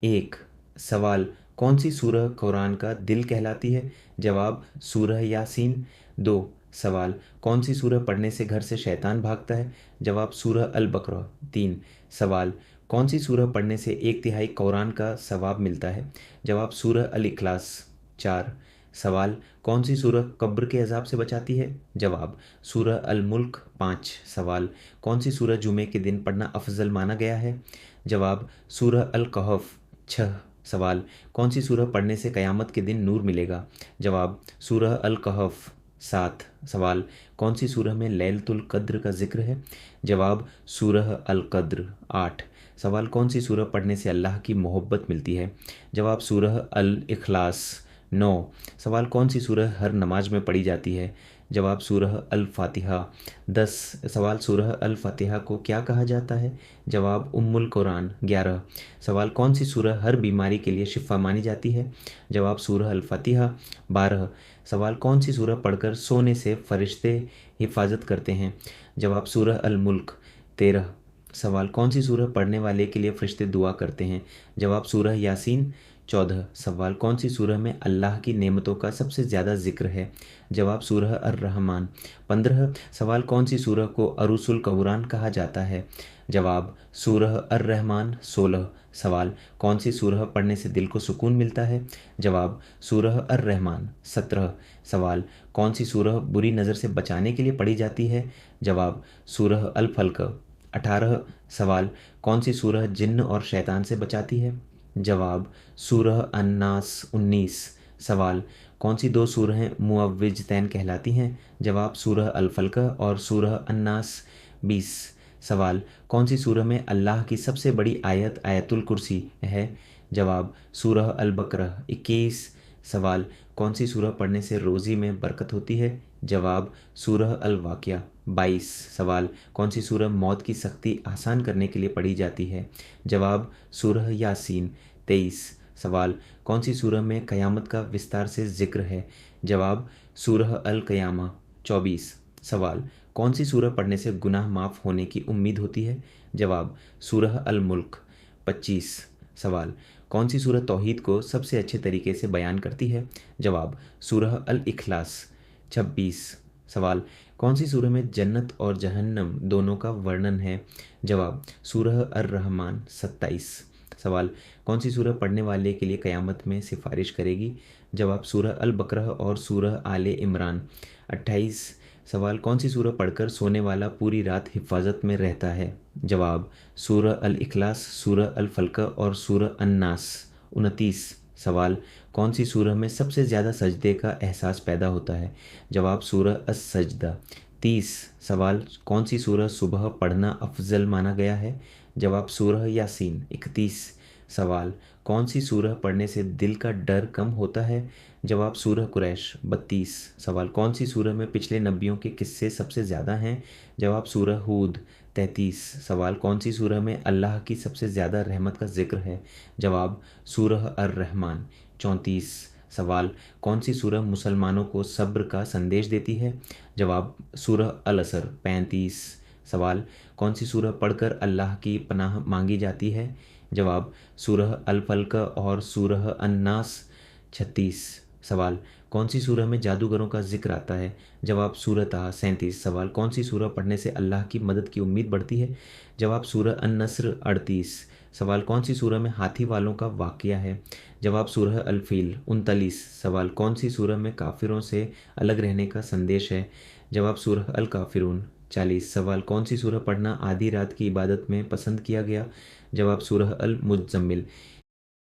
एक। सवाल, कौन सी सूरह कुरान का दिल कहलाती है? जवाब, सूरह यासीन। दो। सवाल, कौन सी सूरह पढ़ने से घर से शैतान भागता है? जवाब, सूरह अल बकरा। तीन। सवाल, कौन सी सूरह पढ़ने से 1/3 कुरान का सवाब मिलता है? जवाब, सूरह अल इखलास। चार। सवाल, कौन सी सूरह कब्र के अजाब से बचाती है? जवाब, सूरह अल मुल्क। पाँच। सवाल, कौन सी सूरह जुमे के दिन पढ़ना अफजल माना गया है? जवाब, सूरह अल कहफ। छः। सवाल, कौन सी सूरह पढ़ने से क़यामत के दिन नूर मिलेगा? जवाब, सूरह अल कहफ। सात। सवाल, कौन सी सूरह में लैलतुल कद्र का जिक्र है? जवाब, सूरह अल कद्र। आठ। सवाल, कौन सी सूरह पढ़ने से अल्लाह की मोहब्बत मिलती है? जवाब, सूरह अल इखलास। नौ। सवाल, कौन सी सूरह हर नमाज में पढ़ी जाती है? जवाब, सूरह अल फातिहा। 10। सवाल, सूरह अल फातिहा को क्या कहा जाता है? जवाब, उम्मुल कुरान। 11। सवाल, कौन सी सूरह हर बीमारी के लिए शिफा मानी जाती है? जवाब, सूरह अल फातिहा। 12। सवाल, कौन सी सूरह पढ़कर सोने से फरिश्ते हिफाजत करते हैं? जवाब, सूरह अल मुल्क। 13। सवाल, कौन सी सूरह पढ़ने वाले के लिए फरिश्ते दुआ करते हैं? जवाब, सूरह यासीन। 14। सवाल, कौन सी सूरह में अल्लाह की नेमतों का सबसे ज़्यादा जिक्र है? जवाब, सूरह अर रहमान। 15। सवाल, कौन सी सूरह को अरूसुल कुरान कहा जाता है? जवाब, सूरह अर रहमान। 16। सवाल, कौन सी सूरह पढ़ने से दिल को सुकून मिलता है? जवाब, सूरह अर रहमान। 17। सवाल, कौन सी सूरह बुरी नज़र से बचाने के लिए पढ़ी जाती है? जवाब, सूरह अल फल्क। 18। सवाल, कौन सी सूरह जिन्न और शैतान से बचाती है? जवाब, सूरह अन्नास। 19। सवाल, कौन सी दो सूरहें मुअव्विजतैन कहलाती हैं? जवाब, सूरह अल फल्क और सूरह अन्नास। 20। सवाल, कौन सी सूरह में अल्लाह की सबसे बड़ी आयत आयतुल कुर्सी है? जवाब, सूरह अल बकरा। 21। सवाल, कौन सी सूरह पढ़ने से रोज़ी में बरकत होती है? जवाब, सूरह अल वाक़िया। 22। सवाल, कौन सी सूरह मौत की सख्ती आसान करने के लिए पढ़ी जाती है? जवाब, सूरह यासीन। 23। सवाल, कौन सी सूरह में क़यामत का विस्तार से जिक्र है? जवाब, सूरह अल क़यामा। 24। सवाल, कौन सी सूरह पढ़ने से गुनाह माफ़ होने की उम्मीद होती है? जवाब, सूरह अल मुल्क। 25। सवाल, कौन सी सूरह तौहीद को सबसे अच्छे तरीके से बयान करती है? जवाब, सूरह अल इखलास। 26। सवाल, कौन सी सूरह में जन्नत और जहन्नम दोनों का वर्णन है? जवाब, सूरह अर रहमान। 27। सवाल, कौन सी सूरह पढ़ने वाले के लिए क़यामत में सिफारिश करेगी? जवाब, सूरह अल बकरा और सूरह आले इमरान। 28। सवाल, कौन सी सूरह पढ़कर सोने वाला पूरी रात हिफाजत में रहता है? जवाब, सूरह अल इखलास, सूरह अल फल्क और सूरह अन्नास। 29। सवाल, कौन सी सूरह में सबसे ज़्यादा सजदे का एहसास पैदा होता है? जवाब, सूरह अस सजदा। 30। सवाल, कौन सी सूरह सुबह पढ़ना अफजल माना गया है? जवाब, सूरह यासीन। 31। सवाल, कौन सी सूरह पढ़ने से दिल का डर कम होता है? जवाब, सूरह कुरैश। 32। सवाल, कौन सी सूरह में पिछले नबियों के किस्से सबसे ज़्यादा हैं? जवाब, सूरह हूद। 33। सवाल, कौन सी सूरह में अल्लाह की सबसे ज़्यादा रहमत का जिक्र है? जवाब, सूरह अर रहमान। 34। सवाल, कौन सी सूरह मुसलमानों को सब्र का संदेश देती है? जवाब, सूरह अल असर। 35। सवाल, कौन सी सूरह पढ़कर अल्लाह की पनाह मांगी जाती है? जवाब, सूरह अल फल्क और सूरह अन्नास। 36। सवाल, कौन सी सूरह में जादूगरों का जिक्र आता है? जवाब, सूरह ताहा। 37। सवाल, कौन सी सूरह पढ़ने से अल्लाह की मदद की उम्मीद बढ़ती है? जवाब, सूरह अन-नस्र। 38। सवाल, कौन सी सूरह में हाथी वालों का वाक़या है? जवाब, सूरह अल फील। 39। सवाल, कौन सी सूरह में काफिरों से अलग रहने का संदेश है? जवाब, सूरह अल काफिरून। 40। सवाल, कौन सी सूरह पढ़ना आधी रात की इबादत में पसंद किया गया? जवाब, सूरह अल मुज़्ज़म्मिल।